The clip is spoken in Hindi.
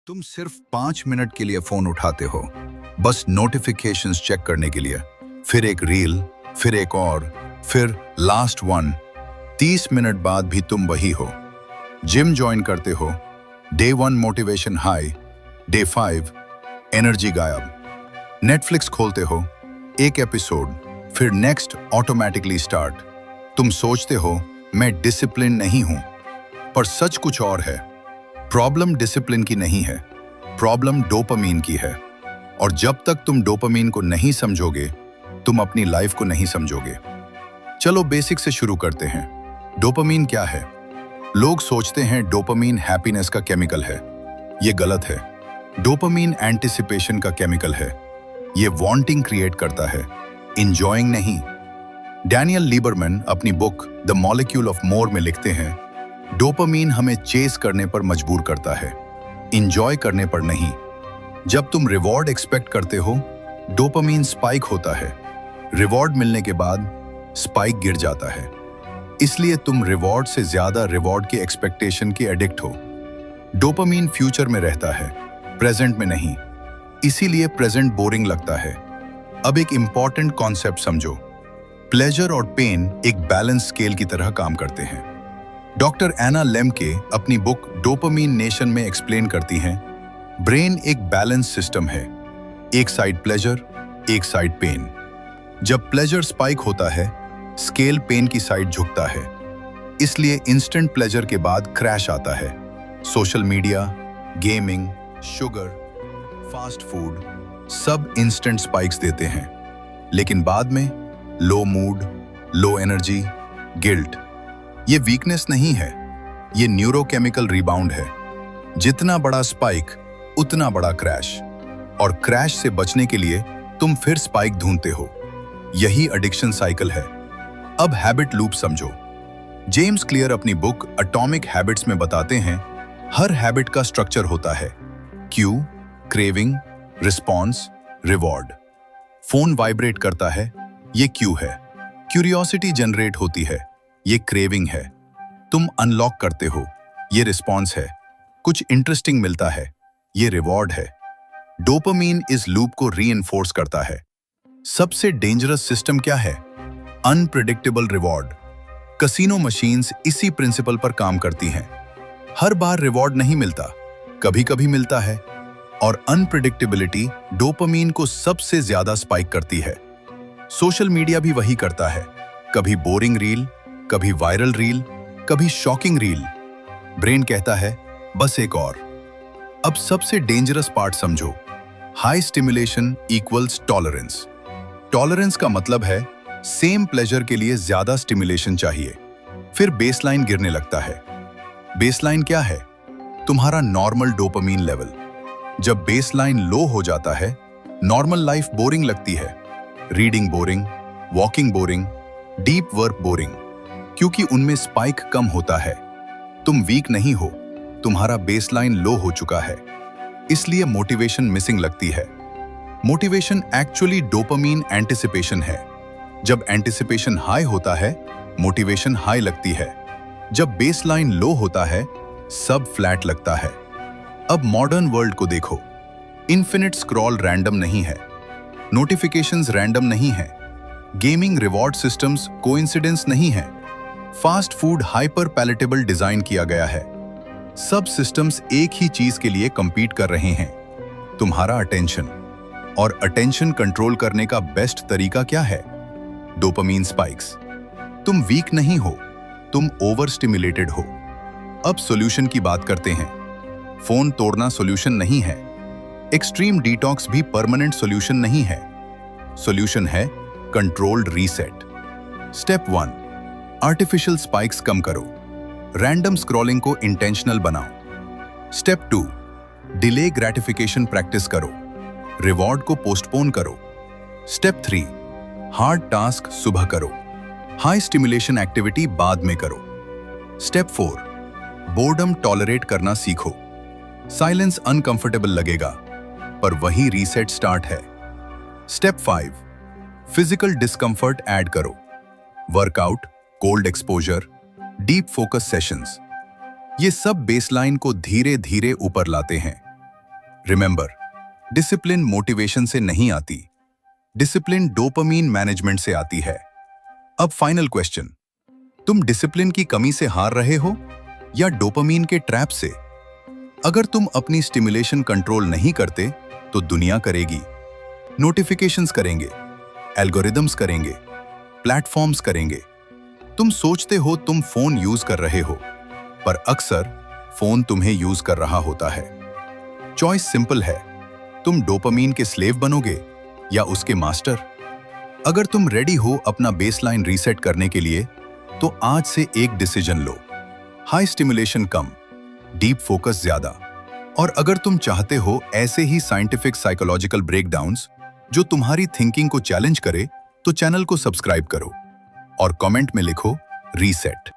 तुम सिर्फ 5 मिनट के लिए फोन उठाते हो, बस नोटिफिकेशंस चेक करने के लिए। फिर एक रील, फिर एक और, फिर लास्ट वन। 30 मिनट बाद भी तुम वही हो। जिम ज्वाइन करते हो, day 1 motivation high, day 5 energy गायब। नेटफ्लिक्स खोलते हो, एक एपिसोड, फिर नेक्स्ट ऑटोमेटिकली स्टार्ट। तुम सोचते हो मैं डिसिप्लिन नहीं हूं, पर सच कुछ और है। प्रॉब्लम डिसिप्लिन की नहीं है, प्रॉब्लम डोपामीन की है। और जब तक तुम डोपामीन को नहीं समझोगे, तुम अपनी लाइफ को नहीं समझोगे। चलो बेसिक से शुरू करते हैं। डोपामीन क्या है? लोग सोचते हैं डोपामीन हैप्पीनेस का केमिकल है। ये गलत है। डोपामीन एंटिसिपेशन का केमिकल है। ये वांटिंग क्रिएट करता है, इंजॉयिंग नहीं। डैनियल लीबरमैन अपनी book the molecule of more में लिखते हैं, डोपामीन हमें चेस करने पर मजबूर करता है, इंजॉय करने पर नहीं। जब तुम रिवॉर्ड एक्सपेक्ट करते हो, डोपामीन स्पाइक होता है। रिवॉर्ड मिलने के बाद स्पाइक गिर जाता है। इसलिए तुम रिवॉर्ड से ज्यादा रिवॉर्ड के एक्सपेक्टेशन के एडिक्ट हो। डोपामीन फ्यूचर में रहता है, प्रेजेंट में नहीं। इसीलिए प्रेजेंट बोरिंग लगता है। अब एक इंपॉर्टेंट कॉन्सेप्ट समझो। प्लेजर और पेन एक बैलेंस स्केल की तरह काम करते हैं। डॉक्टर एना लेम्के अपनी बुक डोपामीन नेशन में एक्सप्लेन करती हैं, ब्रेन एक बैलेंस सिस्टम है। एक साइड प्लेजर, एक साइड पेन। जब प्लेजर स्पाइक होता है, स्केल पेन की साइड झुकता है। इसलिए इंस्टेंट प्लेजर के बाद क्रैश आता है। Social media, gaming, sugar, fast food सब इंस्टेंट स्पाइक्स देते हैं, लेकिन बाद में लो मूड, लो एनर्जी, गिल्ट। ये वीकनेस नहीं है, ये न्यूरोकेमिकल रिबाउंड है। जितना बड़ा स्पाइक, उतना बड़ा क्रैश। और क्रैश से बचने के लिए तुम फिर स्पाइक ढूंढते हो। यही एडिक्शन साइकिल है। अब हैबिट लूप समझो। जेम्स क्लियर अपनी बुक एटॉमिक हैबिट्स में बताते हैं, हर हैबिट का स्ट्रक्चर होता है। Q, craving, response, reward. Phone vibrate करता है, ये क्यू है। क्यूरियोसिटी जनरेट होती है, ये क्रेविंग है। तुम अनलॉक करते हो, ये रिस्पॉन्स है। कुछ इंटरेस्टिंग मिलता है, ये रिवॉर्ड है। डोपामीन इस लूप को रीइंफोर्स करता है। सबसे डेंजरस सिस्टम क्या है? Unpredictable reward. कसिनो मशीन्स इसी प्रिंसिपल पर काम करती हैं। हर बार रिवॉर्ड नहीं मिलता, कभी कभी मिलता है। और अनप्रेडिक्टेबिलिटी डोपामीन को सबसे ज्यादा स्पाइक करती है। सोशल मीडिया भी वही करता है। कभी बोरिंग रील, कभी वायरल रील, कभी शॉकिंग रील। ब्रेन कहता है बस एक और। अब सबसे डेंजरस पार्ट समझो। High stimulation equals tolerance. Tolerance का मतलब है सेम प्लेजर के लिए ज्यादा स्टिमुलेशन चाहिए। फिर बेसलाइन गिरने लगता है। बेसलाइन क्या है? तुम्हारा नॉर्मल डोपामीन लेवल। जब बेसलाइन लो हो जाता है, नॉर्मल लाइफ बोरिंग लगती है। Reading boring, walking boring, deep work boring, क्योंकि उनमें स्पाइक कम होता है। तुम वीक नहीं हो, तुम्हारा बेसलाइन लो हो चुका है। इसलिए मोटिवेशन मिसिंग लगती है। मोटिवेशन एक्चुअली डोपामीन एंटिसिपेशन है। जब एंटिसिपेशन हाई होता है, मोटिवेशन हाई लगती है। जब बेसलाइन लो होता है, सब फ्लैट लगता है। अब मॉडर्न वर्ल्ड को देखो। इन्फिनिट स्क्रॉल रैंडम नहीं है, नोटिफिकेशंस रैंडम नहीं है, गेमिंग रिवॉर्ड सिस्टम्स कोइंसिडेंस नहीं है, fast food hyper palatable design किया गया है। सब सिस्टम्स एक ही चीज के लिए कंपीट कर रहे हैं, तुम्हारा अटेंशन। और अटेंशन कंट्रोल करने का बेस्ट तरीका क्या है? Dopamine spikes. तुम वीक नहीं हो, तुम ओवर स्टिमुलेटेड हो। अब सॉल्यूशन की बात करते हैं। फोन तोड़ना सॉल्यूशन नहीं है। एक्सट्रीम डिटॉक्स भी परमानेंट सॉल्यूशन नहीं है। सॉल्यूशन है controlled reset. Step 1, artificial spikes कम करो। रैंडम स्क्रॉलिंग को इंटेंशनल बनाओ। स्टेप 2, डिले ग्रेटिफिकेशन प्रैक्टिस करो। रिवॉर्ड को पोस्टपोन करो। स्टेप 3, हार्ड टास्क सुबह करो, हाई स्टिमुलेशन एक्टिविटी बाद में करो। स्टेप 4, बोर्डम टॉलरेट करना सीखो। साइलेंस अनकंफर्टेबल लगेगा, पर वही रीसेट स्टार्ट है। स्टेप 5, फिजिकल डिस्कंफर्ट ऐड करो। Workout, cold exposure, deep focus sessions. ये सब बेसलाइन को धीरे धीरे ऊपर लाते हैं। रिमेंबर, डिसिप्लिन मोटिवेशन से नहीं आती, डिसिप्लिन डोपामीन मैनेजमेंट से आती है। अब फाइनल क्वेश्चन, तुम डिसिप्लिन की कमी से हार रहे हो या डोपामीन के ट्रैप से? अगर तुम अपनी स्टिमुलेशन कंट्रोल नहीं करते तो दुनिया करेगी। नोटिफिकेशंस करेंगे, एल्गोरिदम्स करेंगे, प्लेटफॉर्म्स करेंगे। तुम सोचते हो तुम फोन यूज कर रहे हो, पर अक्सर फोन तुम्हें यूज कर रहा होता है। चॉइस सिंपल है, तुम डोपामीन के स्लेव बनोगे या उसके मास्टर। अगर तुम रेडी हो अपना बेसलाइन रीसेट करने के लिए, तो आज से एक डिसीजन लो, हाई स्टिमुलेशन कम, डीप फोकस ज्यादा। और अगर तुम चाहते हो ऐसे ही साइंटिफिक साइकोलॉजिकल ब्रेकडाउन्स जो तुम्हारी थिंकिंग को चैलेंज करे, तो चैनल को सब्सक्राइब करो और कमेंट में लिखो रीसेट।